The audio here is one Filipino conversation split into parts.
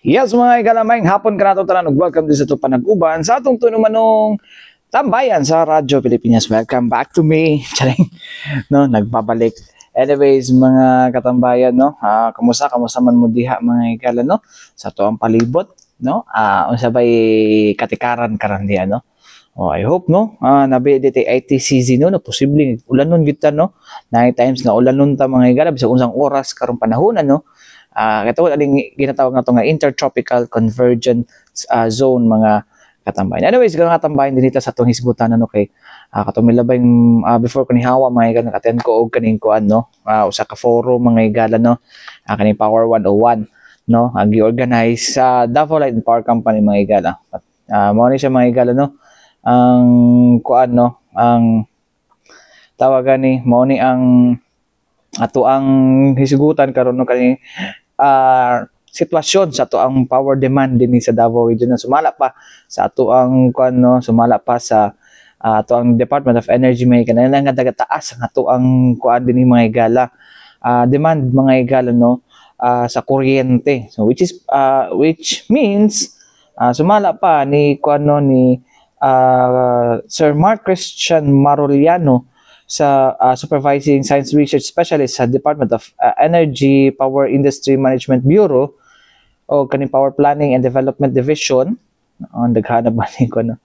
Yes mga ikalamay, hapon ka nato tanan ug welcome din sa ito panag-uban sa atong tunumanong tambayan sa Radyo Pilipinas. Welcome back to me. Charing, no, nagbabalik. Anyways, mga katambayan, no, kamusta man mo diha mga igala, no, sa tuang palibot, no, unsa bay katikaran karon diha, no. Oh, I hope, no, nabi dito IT season, no, na posibleng ulanon kita, no, 9 times na ulanon ta mga igala bisag unsang oras karon panahon, no. Ito aling ginatawag nga ito nga intertropical convergence zone mga katambayan. Anyways, mga katambayan din dito sa itong hisgutan ano kay katumilabay before ko ni hawa mga igala nakaten ko og kaning kuan no usa ka forum mga igala no kaning Power 101 no gi-organize sa Davao Light and Power Company mga igala. Mao ni siya mga igala no ang kuan no ang tawagan ni mao ni ang ato ang hisgutan karon no kani sitwasyon sa ato ang power demand din sa Davao Region na sumala pa sa ato ang kuno sumala pa sa ato ang Department of Energy may kanang nga dagataas ang ato ang kuan din mga igala demand mga igala no sa kuryente, so which means sumala pa ni kuno ni Sir Mark Christian Maroliano sa Supervising Science Research Specialist sa Department of Energy Power Industry Management Bureau o kaning Power Planning and Development Division on daghanab ba ni ko no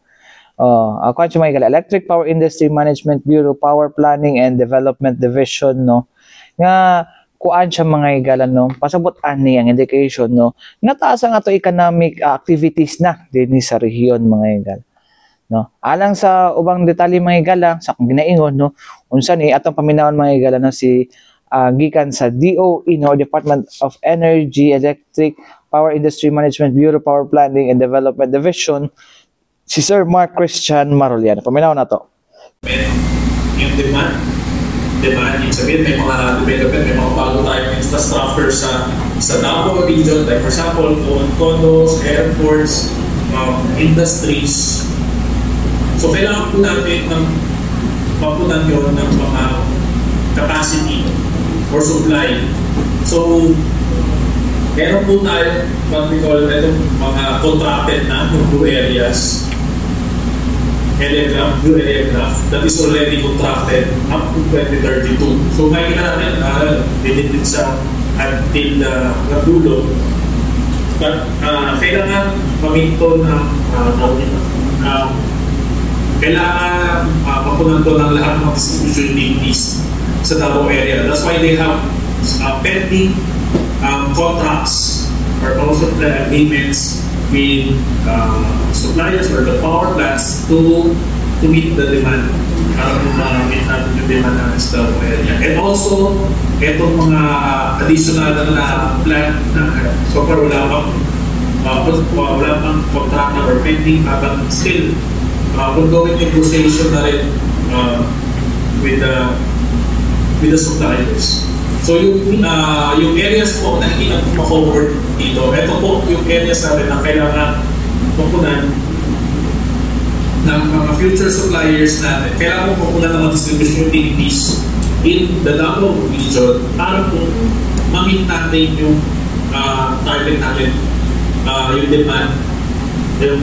ako ang mga Electric Power Industry Management Bureau Power Planning and Development Division no nga kuan siya mga igala no pasabot ani ang indication no nga taas ang ato economic activities na dinhi sa rehiyon mga igala no alang sa ubang detalye mga igala sa akong ginaingon no unsa ni atong paminawon mga igala no si gikan sa DOE no Department of Energy Electric Power Industry Management Bureau Power Planning and Development Division si Sir Mark Christian Maroliano. Paminawon nato yung demand yung sabihin may mga development may mga bago tayong infrastructure sa Davao region like for example condos, airports, industries. So, kailangan po natin ng mapunan yun ng mga capacity or supply. So, meron po tayo what we call itong mga contracted na blue areas, blue area graph that is already contracted up to 2032. So, makikita natin dinitid sa until dulo. But, kailangan paminto ng kailangan mapunan to ng lahat ng distribution utilities sa Davao area. That's why they have pending contracts or also agreements with suppliers or the power plants to meet the demand para meet natin yung demand natin sa Davao area. And also, itong mga additional na plant na so far wala pang contract or pending but still ongoing negotiation na rin with the suppliers. So yung areas po na hindi natin ma-cover dito, ito po yung areas natin na kailangan mapunan ng mga future suppliers natin. Kailangan mapunan ng mga distribution utilities in the Davao region para po ma-meet natin yung target natin, yung demand, yung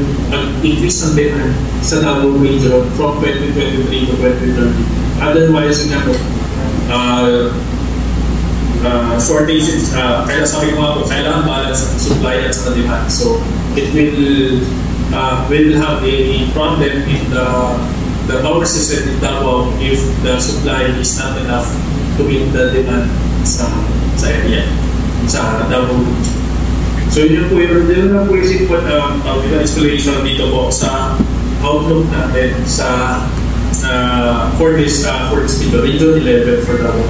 increase ng demand sa Davao region from 2023 to 2030. Otherwise, shortages, kaya sabi ko nga po, kailangan balance ang supply at sa demand. So, it will have a problem in the power system in Davao if the supply is not enough to meet the demand sa area, sa Davao region. So yun po yung installation dito po sa outlook natin sa for this video, Region 11 for Davao.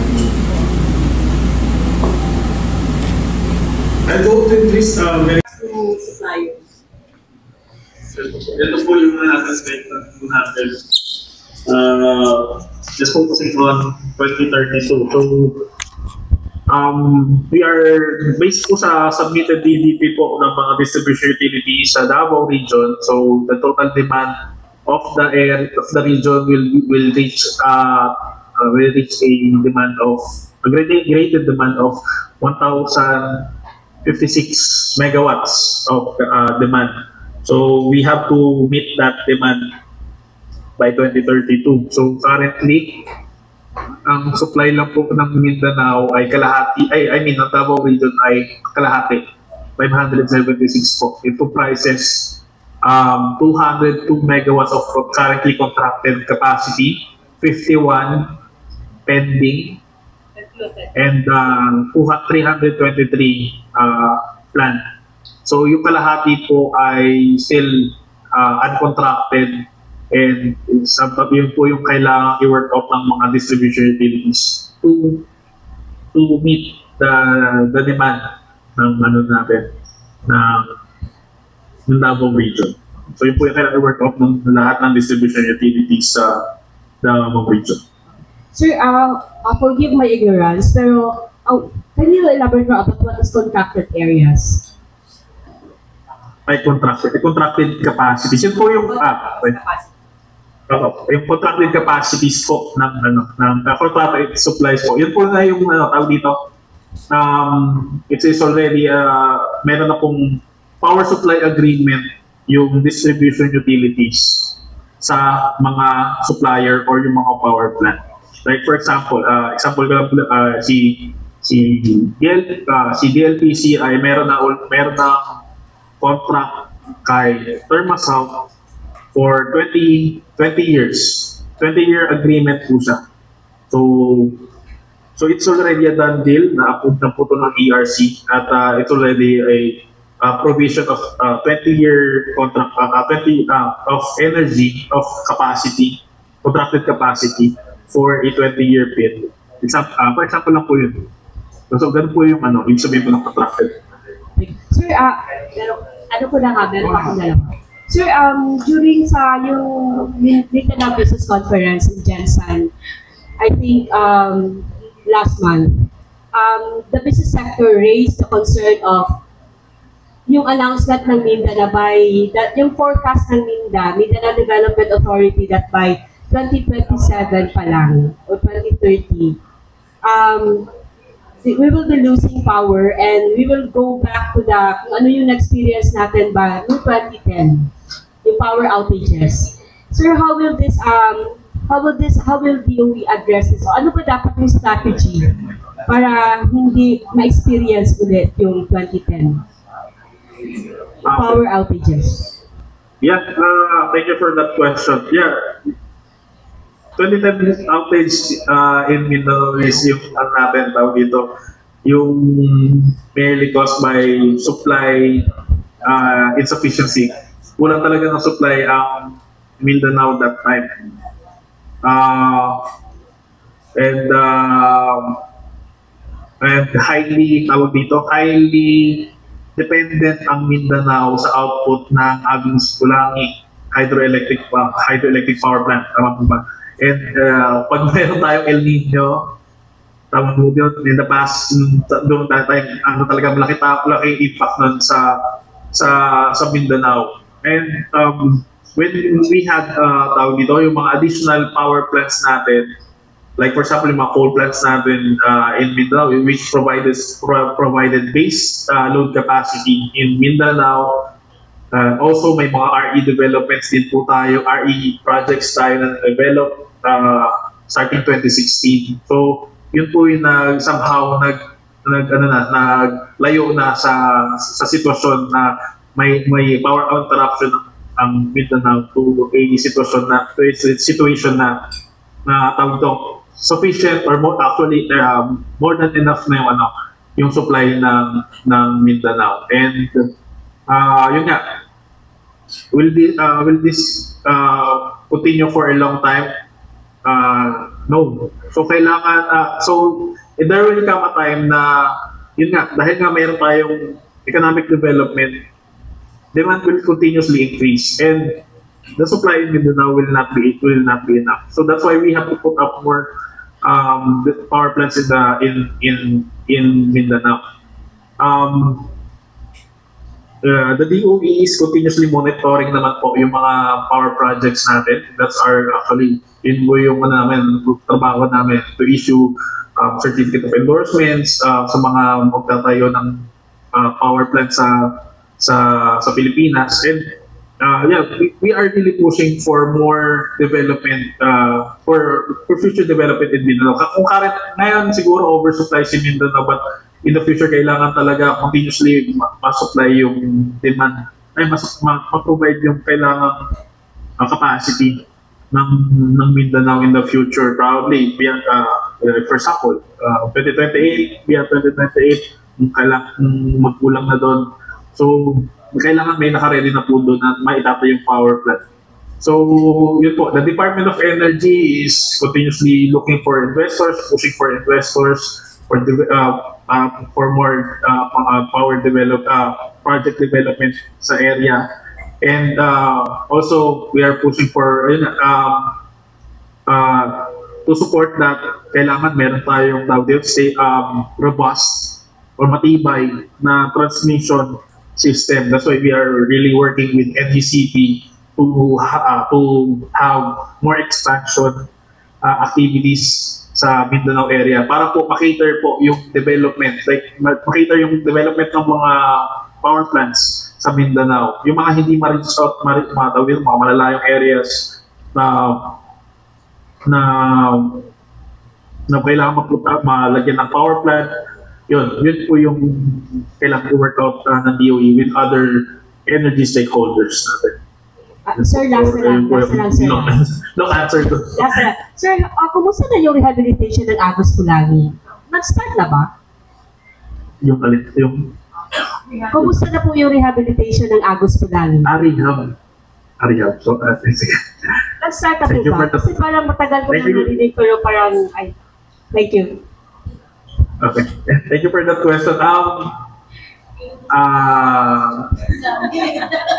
I'll go to this very suppliers. Ito po yung aspect po natin. Just focusing on 2032. So, we are based po sa submitted DDP po ng mga distribution utilities sa Davao region. So the total demand of the region will reach a demand of a graded demand of 1,000 56 megawatts of demand. So we have to meet that demand by 2032. So currently, ang supply lang po ng Mindanao ay kalahati, ng Davao region ay kalahati, 576 po. It comprises 202 megawatts of currently contracted capacity, 51 pending, and 323 planned. So yung kalahati po ay still uncontracted, and yun po yung kailangan i-work out ng mga distribution utilities to meet the demand ng natin ng Davao region. So yun po yung kailangan i-work out ng lahat ng distribution utilities sa Davao region. Sir, forgive my ignorance, pero can you elaborate more about what is contracted areas? Contracted capacities. Yun po yung yung contracted capacities po ng contracted supplies po. Yun po na yung tawag dito. It is already meron na pong power supply agreement yung distribution utilities sa mga supplier or yung mga power plant. Like for example, si DLPC ay meron na contract kay Thermasouth for 20 years. 20-year agreement po siya. So it's already a done deal na approved na po ito ng ERC, at it's already a provision of 20-year contract, of energy, of capacity, contracted capacity for a 20-year period. For example lang po yun. So ganun po yung ibig sabihin po ng contracted. Sir, meron akong dalawa. Sir, during sa yung Mindanao Business Conference in Jensen, I think last month, the business sector raised the concern of yung announcement ng Mindanao yung forecast ng Mindanao Development Authority that by 2027 pa lang, or 2030, we will be losing power and we will go back to ano yung experience natin ba noong 2010, yung power outages. Sir, how will DOE address this? So, ano ba dapat yung strategy para hindi ma-experience ulit yung 2010 power outages? Yeah, thank you for that question. Yeah, 2010 outage in Mindanao is yung yung merely caused by supply insufficiency. Kulang talaga ng supply ang Mindanao that time. And highly highly dependent ang Mindanao sa output ng Agnos Pulangi hydroelectric power plant. Tama po ba? And pag mayroon tayong El Nino, tama po yun, in the past, doon tayong talaga malaki impact nun sa Mindanao. And when we had yung mga additional power plants natin, like for example yung mga coal plants natin in Mindanao, which provided base load capacity in Mindanao. Also may mga RE developments din po tayo, RE projects tayo na develop starting 2016. So yun po yung somehow naglayo na sa sitwasyon na may power interruption ang Mindanao to a situation na tawag ito sufficient or more than enough na yung supply ng Mindanao. And yun nga, will this continue for a long time? No. So kailangan there will come a time na yun nga, dahil nga mayroon tayong economic development, demand will continuously increase and the supply in Mindanao will not be enough. So that's why we have to put up more power plants in Mindanao. The DOE is continuously monitoring naman po yung mga power projects natin. That's yun po yung trabaho namin to issue certificate of endorsements sa mga magtatayo ng power plant sa Pilipinas. And we are really pushing for more development, for future development in Mindanao. Kung current, ngayon siguro oversupply si Mindanao, but in the future kailangan talaga continuously ma-supply yung demand, ma-provide yung kailangan capacity ng Mindanao in the future. Probably, for example, 2028, beyond 2028, kailangan magkulang na doon. So, kailangan may naka-ready na po doon na maitata yung power plant. So, yun po, the Department of Energy is continuously looking for investors, pushing for investors for more power project development sa area. And also, we are pushing for to support that. Kailangan meron tayong robust or matibay na transmission system. That's why we are really working with NGCP to have more expansion activities sa Mindanao area para po makater po yung development, like makater yung development ng mga power plants sa Mindanao. Yung mga hindi ma-reach out, mga malalayong areas na kailangan malagyan ng power plant. Yun po yung kailangan i-work out ng DOE with other energy stakeholders natin. Sir, last na lang, sir. No answer to. Last na lang. Sir, kumusta na yung rehabilitation ng Agos Pulangi? Nag-start na ba? Kumusta na po yung rehabilitation ng Agos Pulangi? Rehab. So, sige. Nag-start na po ba? Kasi parang matagal ko na narinig pero parang, thank you. Okay. Thank you for that question.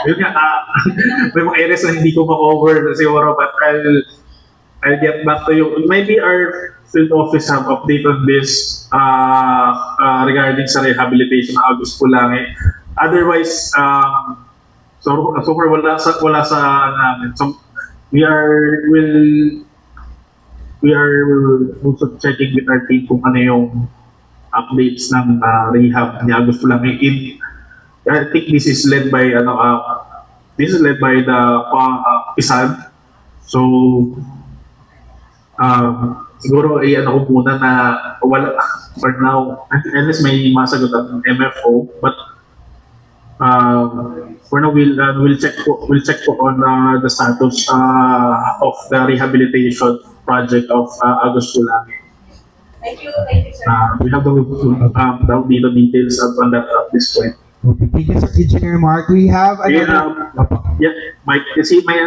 Yun nga, may mga areas na hindi ko ma-cover siguro, but I'll get back to you. Maybe our field office have update on this regarding sa rehabilitation ng Agos Pulangi. Otherwise, so far wala sa namin. So we are also checking with our team kung ano yung updates ng rehab ni Agos Pulangi. I think this is led by the PISAD. So siguro ko muna na wala for now, unless may masagot ang MFO, but for now we'll check po on the status of the rehabilitation project of Agos Pulangi. Thank you, sir. We have the details on that at this point. Okay, thank you, Sir Engineer Mark. We have Mike, kasi may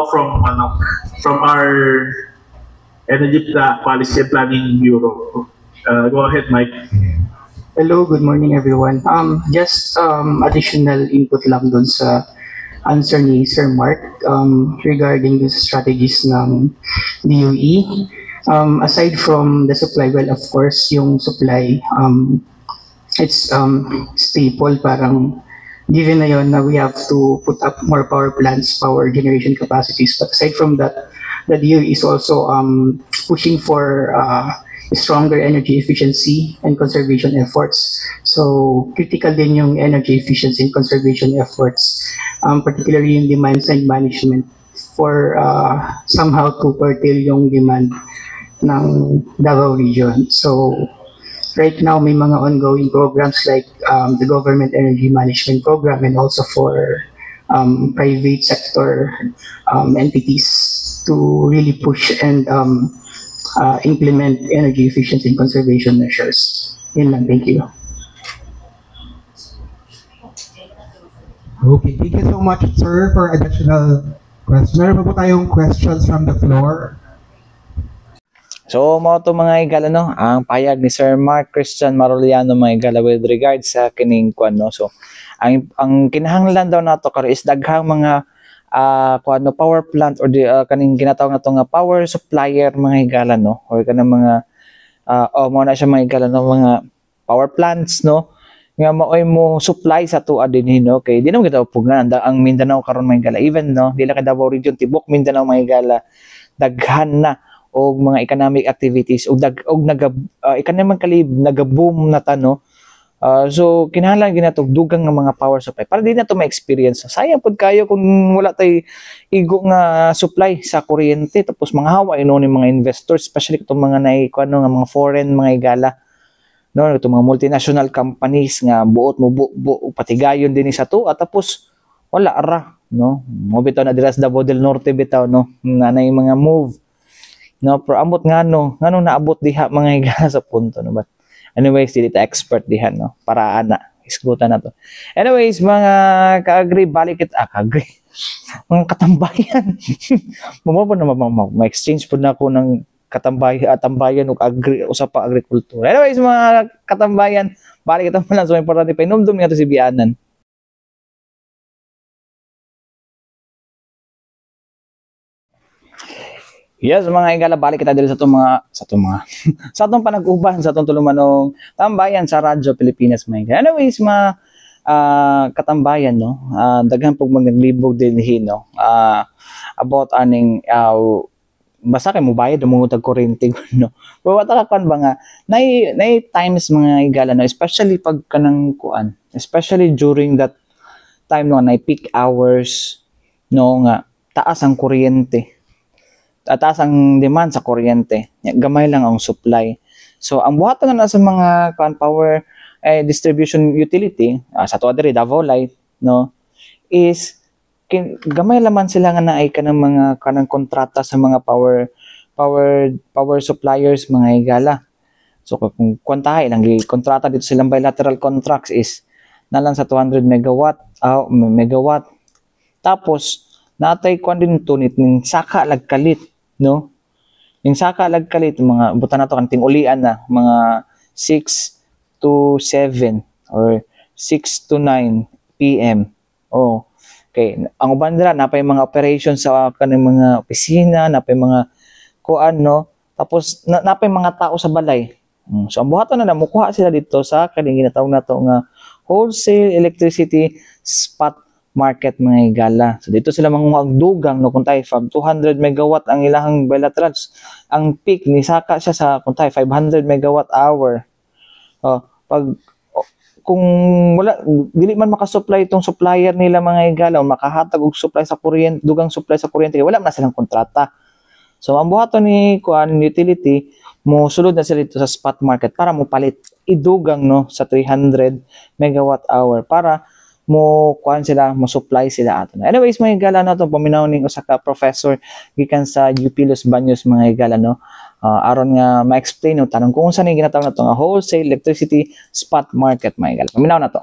from our Energy Policy Planning Bureau. Go ahead, Mike. Hello, good morning everyone. Just additional input lang dun sa answer ni Sir Mark regarding the strategies ng DOE. Aside from the supply, well, of course, yung supply, it's staple, parang given na yun na we have to put up more power plants, power generation capacities. But aside from that, the DOE is also pushing for stronger energy efficiency and conservation efforts. So critical din yung energy efficiency and conservation efforts, particularly yung demand side management for somehow to curtail yung demand ng Davao region. So right now may mga ongoing programs like the Government Energy Management Program and also for private sector entities to really push and implement energy efficiency and conservation measures. Yun lang, thank you. Okay, thank you so much, sir, for additional questions. Meron pa po tayong questions from the floor. So, mga igala, no, ang payag ni Sir Mark Christian Maroliano, mga igala, with regards sa kining kwan, no. So, ang kinahanglan daw nato karon is daghang mga power plant or kaning ginatawag nato nga power supplier, mga igala, no, or kanang mga mo na siya, mga igala, no, mga power plants, no, nga maoy mo supply sa tuwa din, no, kay di naman kita pugan ang Mindanao karon, mga igala, even, no, dili ka Davao region, tibok Mindanao, mga igala, daghan na og mga economic activities og nagaboom na tano So kinahanglan ginatog dugang nga mga power supply para di na to ma-experience. Sayang pud kayo kung wala tay igo nga supply sa kuryente tapos mga hawa ino ni mga investors, especially itong mga nga mga foreign mga igala. No, itong mga multinational companies nga buot mo patigayon din sa to at tapos wala ra, no. Mo bitaw na dira sa Davao del Norte bitaw, no. Nanay mga move. No, pero ambot ngano naabot diha mga igala sa punto, no. But anyways, dili ta expert diha, no. Para ana isgutan na to. Anyways, mga ka-agree, balik kita ka-agree. Mga katambayan. Mo na ma-exchange pud na ako ng tambayan ug agri usa pa agrikultura. Anyways, mga katambayan, balik kita man sa importante pa inumdum nga to si Bianan. Yes, mga igala, balik kita dito sa atong panag-uban sa atong tulumanong tambayan sa Radyo Pilipinas, mga igala. Anyways, mga katambayan, no, daghan pog maglibog din no, about aning basta kay mo bayad mo tag kuryente, no. Pero wata ka ba nga nay times mga igala, no, especially pag kanang kuan, especially during that time no, nay peak hours, no, nga taas ang kuryente. Taas ang demand sa kuryente, gamay lang ang supply. So ang buhaton na sa mga power distribution utility, sa tuwa diri Davao Light, no, is gamay laman sila nga naay kanang mga kontrata sa mga power suppliers mga igala. So kung kwantahay lang kontrata dito silang bilateral contracts is nalang sa 200 megawatt. Tapos natay kwan din tunit ning saka lagkalit, no? Ning saka lagkalit mga butan nato kanting ulian na mga 6 to 7 or 6 to 9 PM. Oh. Okay, ang uban dira napay mga operations sa kanang mga opisina, napay mga kuan, no. Tapos napay mga tao sa balay. So ang buhaton na mukuha sila dito sa kaning ginatawag nato nga wholesale electricity spot market mga igala. So dito sila manguhag dugang, no, kuntay 200 megawatt ang ilahang bilaterals. Ang peak ni saka siya sa kuntay 500 megawatt hour. Kung wala dili man makasupply itong supplier nila mga igala o makahatag og supply sa kuryente, dugang supply sa kuryente, wala man silang kontrata. So ang buhaton ni kuan utility mo sulod na sila dito sa spot market para mo palit idugang, no, sa 300 megawatt hour para mo kuan sila, mo supply sila ato. Anyways, mga igala nato paminaw ning usa ka professor gikan sa UP Los Baños mga igala, no. Aron nga ma-explain no tanong kung unsa ni ginatawag nato nga wholesale electricity spot market mga igala. Paminaw na to.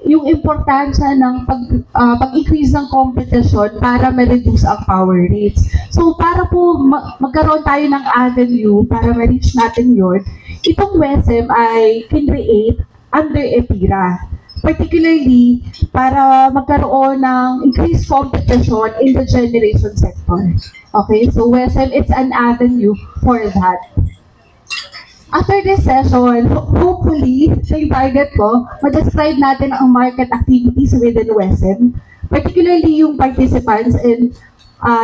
Yung importansya ng pag-increase ng competition para ma-reduce ang power rates. So para po magkaroon tayo ng avenue para ma-reach natin yun, itong WESM ay create under EPIRA. Particularly para magkaroon ng increased competition in the generation sector. Okay, so WESM, it's an avenue for that. After this session, hopefully, sa yung target ko, ma-describe natin ang market activities within WESM, particularly yung participants, and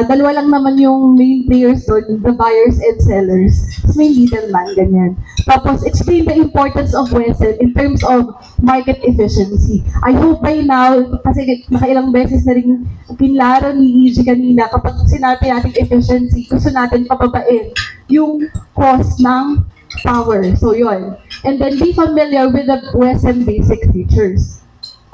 dalawa lang naman yung main players doon, the buyers and sellers. Tapos may middleman, ganyan. Tapos, explain the importance of WESM in terms of market efficiency. I hope by now, kasi nakailang beses na rin pinlaro ni EG kanina, kapag sinabi natin efficiency, gusto natin pababain yung cost ng power. So, yun. And then, be familiar with the WESM basic features.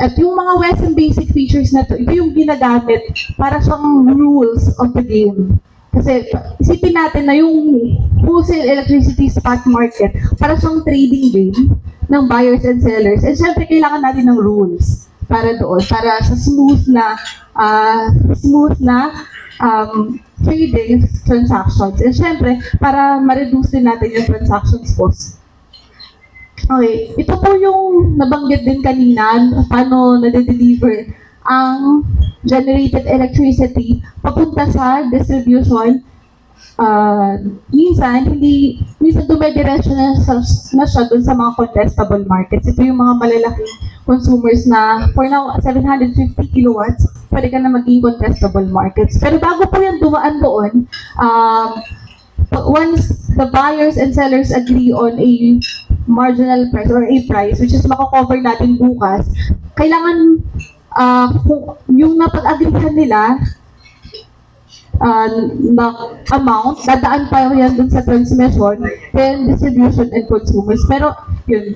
At yung mga WESM basic features na to, ito yung ginagamit para siyang rules of the game. Kasi isipin natin na yung wholesale electricity spot market para siyang trading game ng buyers and sellers. And syempre, kailangan natin ng rules para doon, para sa smooth na trading transactions. And syempre, para ma-reduce din natin yung transactions cost. Okay, ito po yung nabanggit din kanina, paano nade-deliver ang generated electricity papunta sa distribution. Minsan dumediretso na siya dun sa mga contestable markets. Ito yung mga malalaking consumers na, for now, 750 kilowatts, pwede ka na maging contestable markets. Pero bago po yan dumaan doon, once the buyers and sellers agree on a marginal price or a price, which is mako-cover natin bukas, kailangan yung napag-agrihan nila na amount, dadaan pa yan dun sa transmission, then distribution and consumers. Pero yun,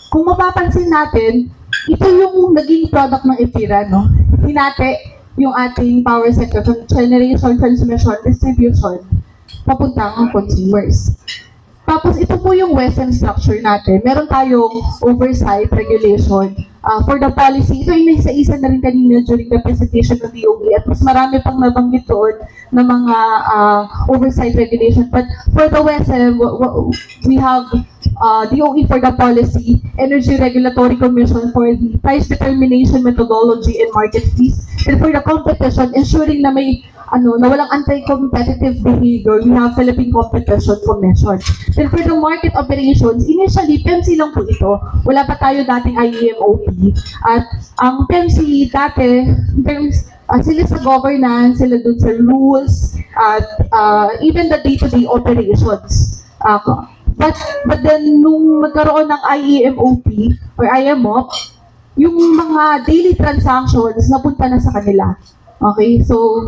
kung mapapansin natin, ito yung naging product ng EPIRA, no? Hinati yung ating power sector from generation, transmission, distribution, papuntang consumers. Tapos ito po yung Western structure natin. Meron tayong oversight regulation. For the policy, ito yung isa-isa na rin kanina during the presentation ng DOE at mas marami pang nabanggit doon na mga oversight regulation. But for the Western, we have DOE for the policy, Energy Regulatory Commission for the price determination methodology and market fees, and for the competition, ensuring na may na walang anti-competitive behavior, we have Philippine Competition Commission. And for the market operations, initially, PEMC lang po ito. Wala pa tayo dating IEMOP. At ang PEMC dati, sila sa governance, sila dun sa rules, at even the day-to-day operations. But then, nung nagkaroon ng IEMOP or IMOP, yung mga daily transactions napunta na sa kanila. Okay, so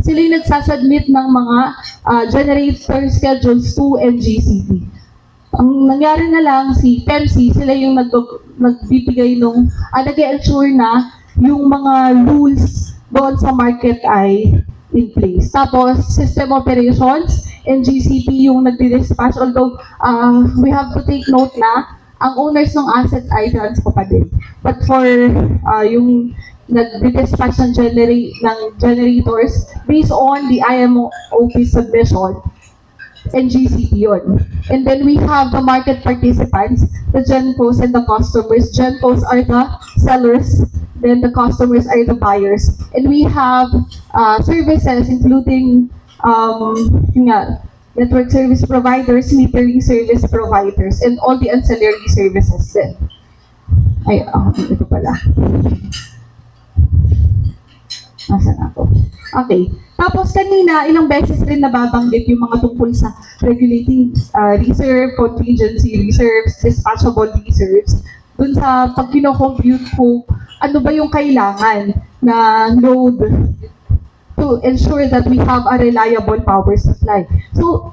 sila yung nagsasubmit ng mga generator schedules to NGCP. Ang nangyari na lang, si PEMC, sila yung nagbibigay nung, nag-ensure na yung mga rules doon sa market ay in place. Tapos, system operations, NGCP yung nagdi-dispatch, although we have to take note na ang owners ng asset ay Transco pa din. But for yung nag-dispatch ng generators based on the IMOP submission, NGCP yun. And then we have the market participants, the GenCos and the customers. GenCos are the sellers, then the customers are the buyers. And we have services including network service providers, metering service providers, and all the ancillary services din. Ay, ito pala. Nasaan ako? Okay. Tapos kanina, ilang beses rin nababanggit yung mga tungkol sa regulating reserve, contingency reserves, dispatchable reserves. Dun sa pag kino-compute ko, ano ba yung kailangan na load to ensure that we have a reliable power supply. So,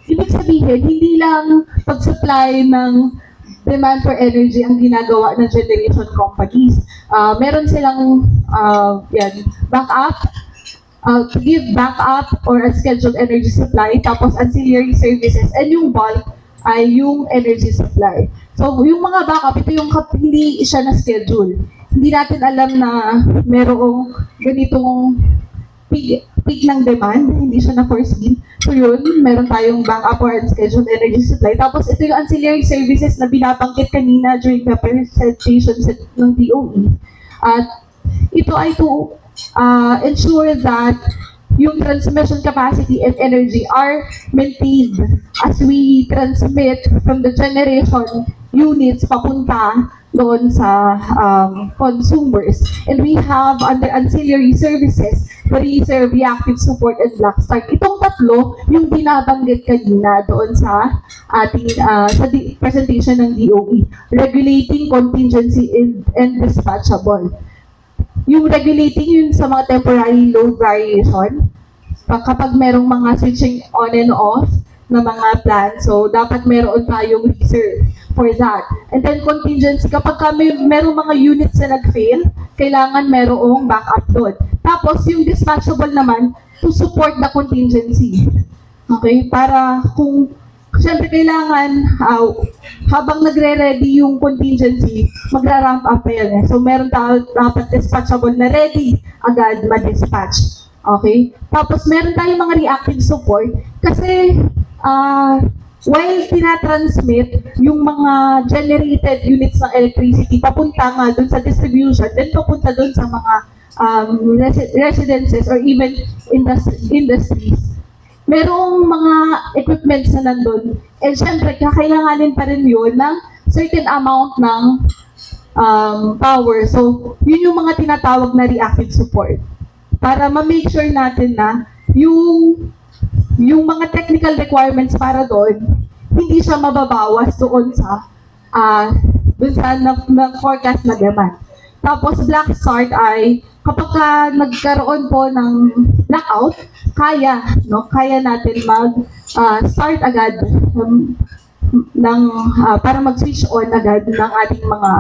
ibig sabihin, hindi lang pag-supply ng demand for energy ang ginagawa ng generation companies. Meron silang backup, to give backup or unscheduled energy supply, tapos ancillary services, and yung bulk ay yung energy supply. So, yung mga backup, ito yung hindi siya na-schedule. Hindi natin alam na merong ganitong peak ng demand, hindi siya na-foreseen. So yun, meron tayong backup or unscheduled energy supply. Tapos ito yung ancillary services na binabanggit kanina during the presentation ng DOE. At ito ay to ensure that yung transmission capacity and energy are maintained as we transmit from the generation units papunta doon sa consumers. And we have under ancillary services, the reserve, reactive support, and black start. Itong tatlo yung binabanggit kanina doon sa ating presentation ng DOE. Regulating, contingency, and dispatchable. Yung regulating yun sa mga temporary load variation, kapag merong mga switching on and off na mga plans, so dapat meron tayong reserve for that. And then contingency, kapag merong mga units na nag-fail, kailangan merong backup doon. Tapos yung dispatchable naman, to support the contingency. Okay? Para kung siyempre kailangan, habang nagre-ready yung contingency, magra-ramp up pa yan. So, meron dapat dispatchable na ready, agad ma-dispatch. Okay? Tapos, meron tayong mga reactive support kasi, while tinatransmit yung mga generated units ng electricity, papunta nga dun sa distribution, then papunta dun sa mga residences or even industries. Merong mga equipments na nandun. And syempre, kakailanganin pa rin yun ng certain amount ng power. So, yun yung mga tinatawag na reactive support. Para ma-make sure natin na yung mga technical requirements para doon, hindi siya mababawas doon sa forecast na demand. Tapos black start ay kapag nagkaroon po ng blackout, kaya natin start agad para mag-switch on agad ng ating mga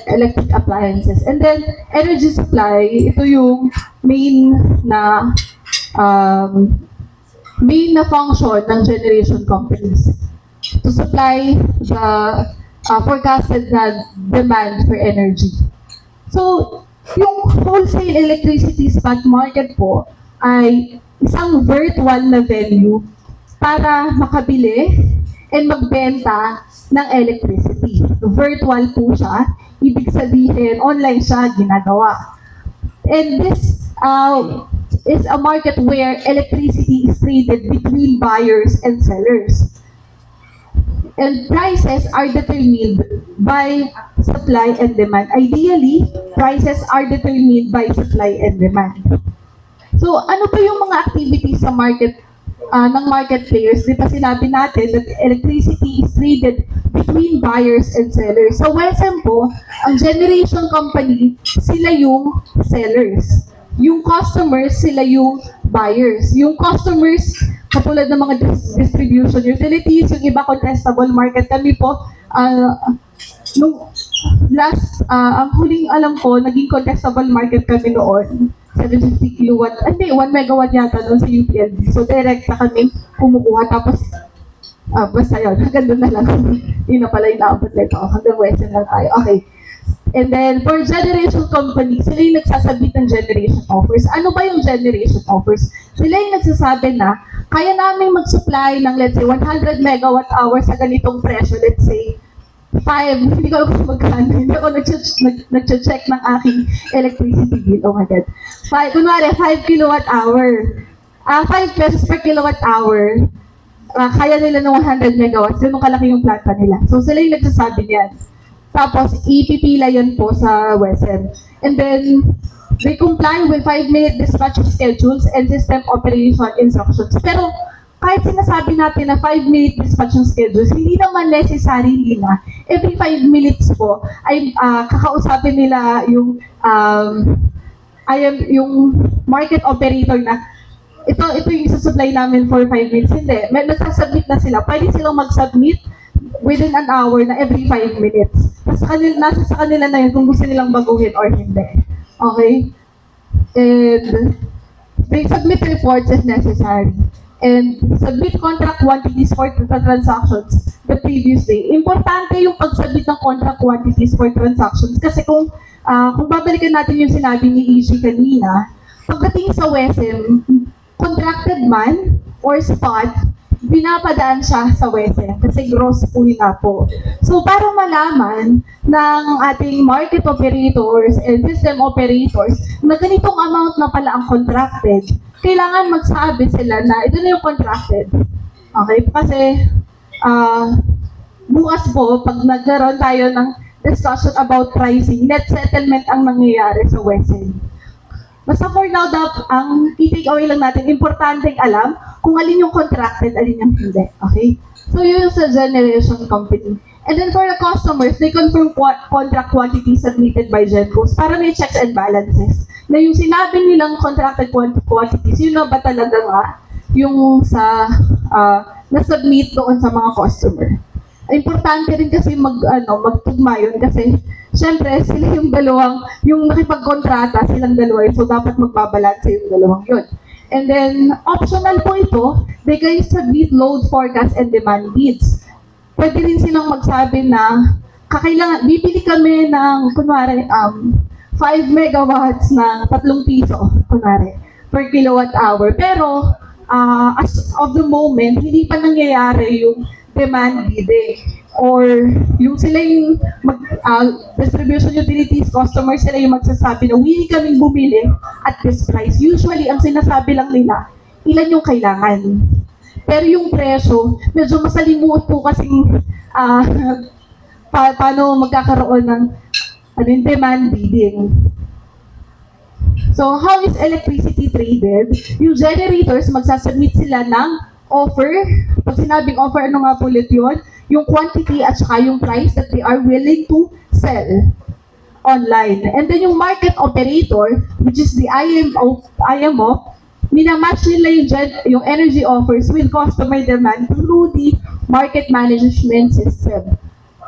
electric appliances. And then energy supply, ito yung main na function ng generation companies to supply the forecasted na demand for energy. So, yung wholesale electricity spot market po ay isang virtual na venue para makabili and magbenta ng electricity. Virtual po siya, ibig sabihin online siya ginagawa. And this is a market where electricity is traded between buyers and sellers. And prices are determined by supply and demand. Ideally, prices are determined by supply and demand. So, ano pa yung mga activities sa market ng market players? Di ba sinabi natin that electricity is traded between buyers and sellers. Sa WESM po, ang generation company, sila yung sellers. Yung customers, sila yung buyers. Yung customers, katulad ng mga distribution utilities, yung iba contestable market kami po. Nung last, ang huling alam ko, naging contestable market kami noon. 750 kilowatt, 1 megawatt yata doon sa UPLB. So direct na kami kumukuha. Tapos, basta yun, hanggang doon na lang. Hindi na pala inaabot nito. Hanggang Western lang tayo. Okay. And then, for generation companies, sila yung nagsasabit ng generation offers. Ano ba yung generation offers? Sila yung nagsasabi na, kaya namin mag-supply ng, let's say, 100 megawatt hours sa ganitong presyo, let's say, 5, hindi ko alam kung magkano, hindi ako nag-check ng aking electricity bill, oh my God. Kunwari, 5 kilowatt hour, 5 pesos per kilowatt hour, kaya nila ng 100 megawatts, yun yung kalaki yung planta nila. So, sila yung nagsasabi niyan. Tapos, ipipila yan po sa WESM. And then, they comply with 5-minute dispatch schedules and system operation instructions. Pero, kahit sinasabi natin na 5-minute dispatch schedules, hindi naman necessarily na every 5 minutes po ay kakausapin nila yung market operator na ito yung isusupply namin for 5 minutes. Hindi. Nagsasubmit na sila. Pwede silang mag-submit within an hour na every 5 minutes. Nasa sa kanila na yun kung gusto nilang baguhin or hindi. Okay? And they submit reports if necessary. And submit contract quantities for transactions the previous day. Importante yung pag-submit ng contract quantities for transactions kasi kung babalikan natin yung sinabi ni EG kanina, pagdating sa WESM, contracted man or spot, binapadaan siya sa WESM kasi gross pool na po. So para malaman ng ating market operators and system operators na ganitong amount na pala ang contracted, kailangan magsabi sila na ito na yung contracted. Okay? Kasi bukas po, pag nagkaroon tayo ng discussion about pricing, net settlement ang nangyayari sa WESM. Basta for now, ang i-take away lang natin, importanteng alam kung alin yung contracted, alin yung hindi. Okay? So yun sa generation company. And then for the customers, they confirm contract quantity submitted by GenCos para may checks and balances. Na yung sinabi nilang contracted quantities, yun na ba talaga nga yung sa na-submit doon sa mga customer. Importante rin kasi magtugma yun kasi syempre sila yung dalawang, yung nakipagkontrata silang dalawa yun, so dapat magbabalanse yung dalawang yun. And then, optional po ito, they can submit load forecast and demand bids. Pwede rin silang magsabi na kakailangan, bibili kami ng, kunwari, 5 megawatts ng 3 piso, kunwari, per kilowatt hour. Pero, as of the moment, hindi pa nangyayari yung demand bidding. Or yung sila yung distribution utilities, customers sila yung magsasabi na willing kaming bumili at this price. Usually, ang sinasabi lang nila, ilan yung kailangan. Pero yung presyo, medyo masalimuot po kasing paano magkakaroon ng demand bidding. So, how is electricity traded? Yung generators, magsasubmit sila ng offer. Pag sinabing offer, ano nga po ulit yun? Yung quantity at saka yung price that they are willing to sell online. And then yung market operator, which is the IMO, minamatch nila yung energy offers with customer demand through the market management system.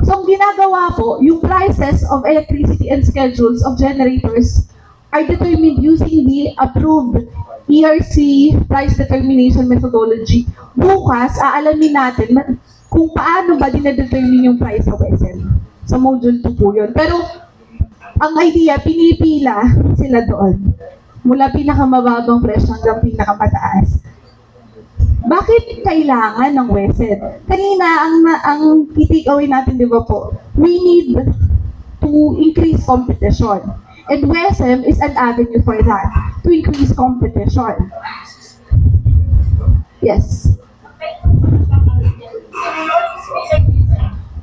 So ang ginagawa po, yung prices of electricity and schedules of generators are determined using the approved ERC price determination methodology. Bukas, aalamin natin kung paano ba dinadetermine yung price sa WESM. Sa module 2 po yun. Pero ang idea, pinipila sila doon. Mula pinakamababang presyo hanggang pinakamataas. Bakit kailangan ng WESM? Kanina, ang key away natin, di ba po, we need to increase competition. And WESM is an avenue for that, to increase competition. Yes.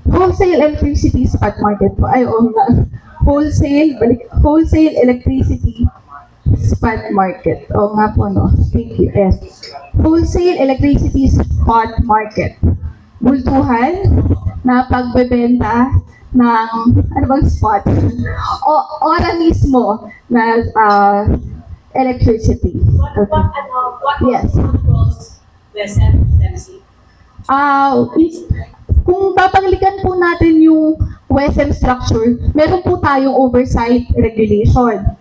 Wholesale electricity spot market po. Ay, wholesale electricity spot market. Oo nga po, no? Thank you. Yes. Wholesale electricity spot market. Bultuhan na pagbebenta ng, ano bang spot? Ora mismo na electricity. Yes. Kung papaglikan po natin yung WESM structure, meron po tayong oversight regulation.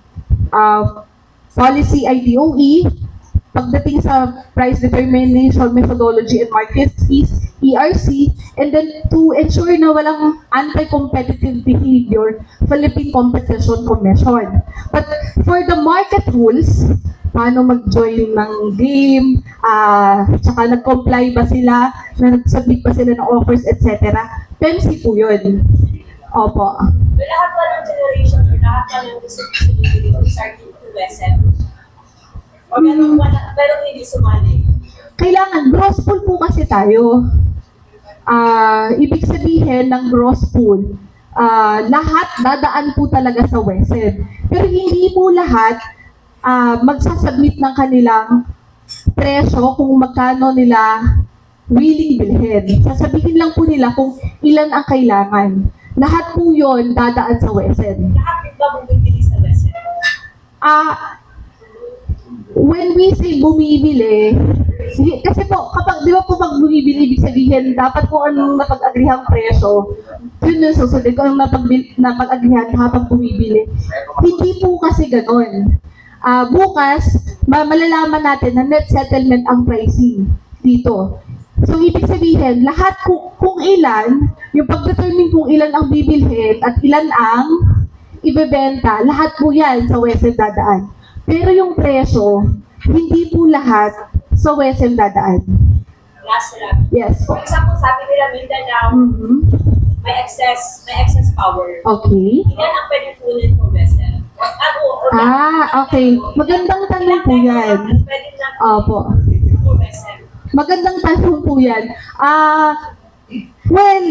Policy IDOE, pagdating sa price determination methodology and market fees, ERC, and then to ensure na walang anti-competitive behavior, Philippine Competition Commission. But for the market rules, paano mag-join ng game, tsaka nag-comply ba sila, nag-submit ba sila ng offers, etc. PEMC po yun. Opo. Lahat ba ng generation or lahat ba ng distribution starting to WESM? O pero hindi sumali? Kailangan, gross pool po kasi tayo. Ibig sabihin ng gross pool, lahat dadaan po talaga sa WESM. Pero hindi po lahat magsasubmit ng kanilang presyo kung magkano nila willing bilhin. Sasabihin lang po nila kung ilan ang kailangan. Lahat po yun dadaan sa WESM. Lahat din ba bumibili sa WESM? When we say bumibili, kasi po, kapag, di ba po pag bumibili, ibig sabihin, dapat po anong napag-agrihang presyo, yun yung susunod, kung anong napag-agrihan habang bumibili. Hindi po kasi ganon. Bukas, malalaman natin na net settlement ang pricing dito. So, ibig sabihin, lahat kung ilan, yung pag-determine kung ilan ang bibilhin at ilan ang ibebenta, lahat po yan sa WESM dadaan. Pero yung presyo, hindi po lahat sa WESM dadaan. Last lang. Yes po. For example, sabi nila Mindanao, may excess power. Okay. Ilan ang pwede kunin ng WESM? Okay. Magandang tanong po yan. Opo. Magandang tanong po yan. Well,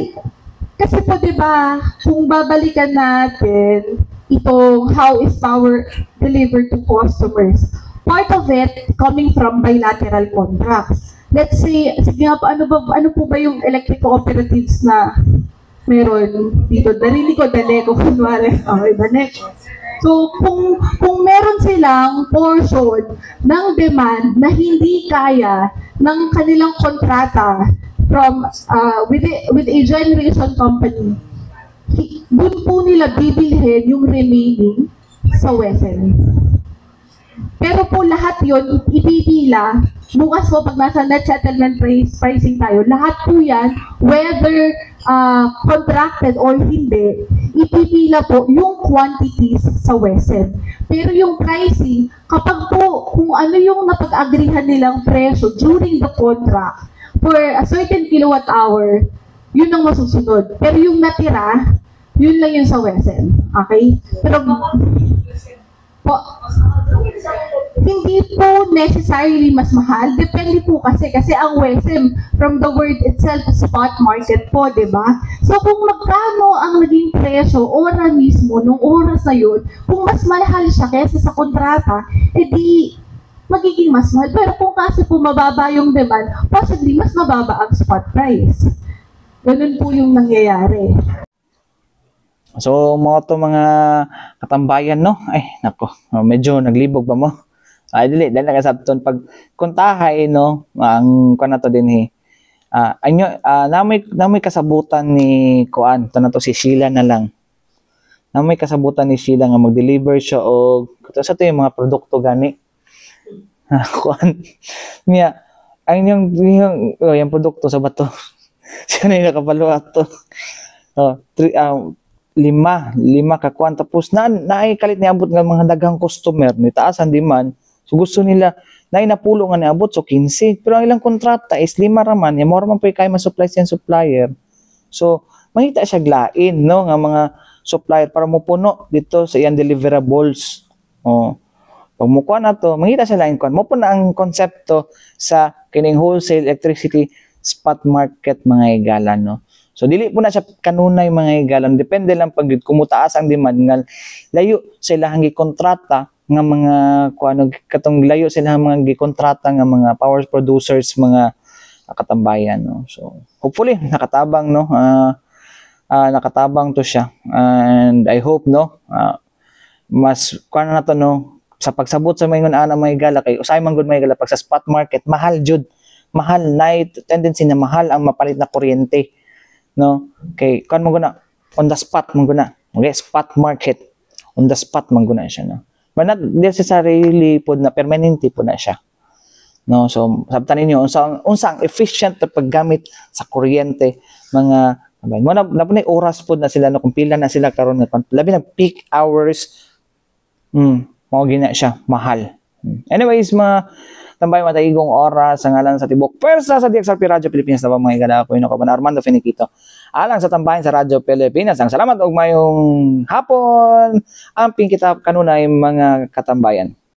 kasi po diba, kung babalikan natin itong how is power delivered to customers, part of it coming from bilateral contracts. Let's say, sige nga po, ano po ba yung electric cooperatives na meron dito? Narinig ko, Daneco, kunwari. Okay, Daneco. So, kung meron silang portion ng demand na hindi kaya ng kanilang kontrata from with a generation company, doon po nila bibilhin yung remaining sa WESM. Pero po lahat yon ipipila, bukas po pag nasa net settlement pricing tayo, lahat po yan, whether contracted or hindi, ipipila po yung quantities sa WESM. Pero yung pricing, kapag po kung ano yung napag-agrihan nilang presyo during the contract for a certain kilowatt hour, yun ang masusunod. Pero yung natira, yun lang yung sa WESM. Okay? Pero po, hindi po necessarily mas mahal. Depende po kasi ang WESM, from the word itself, spot market po, di ba? So kung magkano ang naging presyo, ora mismo, nung oras na yun, kung mas mahal siya kaysa sa kontrata, edi magiging mas mahal. Pero kung kasi po mababa yung demand, possibly mas mababa ang spot price. Ganun po yung nangyayari. So, mga katambayan, no? Ay, nako, medyo naglibog ba mo? Ay, dili nakasabton pag kuntahay, no? Ang kuan nato din namoy kasabutan ni kuan, to si Sheila na lang. Namoy kasabutan ni Sheila nga mag-deliver siya og sa to yung mga produkto gani. Kuan niya ang yung produkto sa bato. Siya na yung nakapalo ato. Lima ka kuan tapos naay kalit niabot nga mga daghang customer ni taas ang demand. So gusto nila napulo nga niabot so 15 pero ang ilang kontrata is 5 raman ya mo raman pa kay ma-supply sa supplier. So mangita siya glain no nga mga supplier para mo puno dito sa iyang deliverables. Pag mo kuan ato mangita sila in kuan mo na ang konsepto sa kining wholesale electricity spot market mga higala no. So dili po na siya kanunay mga higala, depende lang pag kumutaas ang demand nga layo sa ilahang gikontrata nga mga kuano katong layo sila mga gikontrata nga mga power producers mga katambayan no. So hopefully nakatabang no. Nakatabang to siya and I hope no mas kuano na to no sa pagsabot sa mga ana mga higala kay usay man gud mga higala pag sa spot market mahal jud mahal night tendency na mahal ang mapalit na kuryente no kay kan mo guna on the spot mo guna okay spot market on the spot man guna siya no but not necessarily pod na permanente po na siya no so sabtan ninyo unsang efficient na paggamit sa kuryente mga mo na punay oras pod na sila no kung pila na sila karon nga labi na peak hours mao gina siya mahal anyways mga tambay mataigong oras sa ngalan sa tibok pwersa sa DXRP Radyo Pilipinas na mga higala ako yun ako Armando Finiquito alang sa tambayan sa Radyo Pilipinas ang salamat og mayong hapon amping kita kanunay mga katambayan.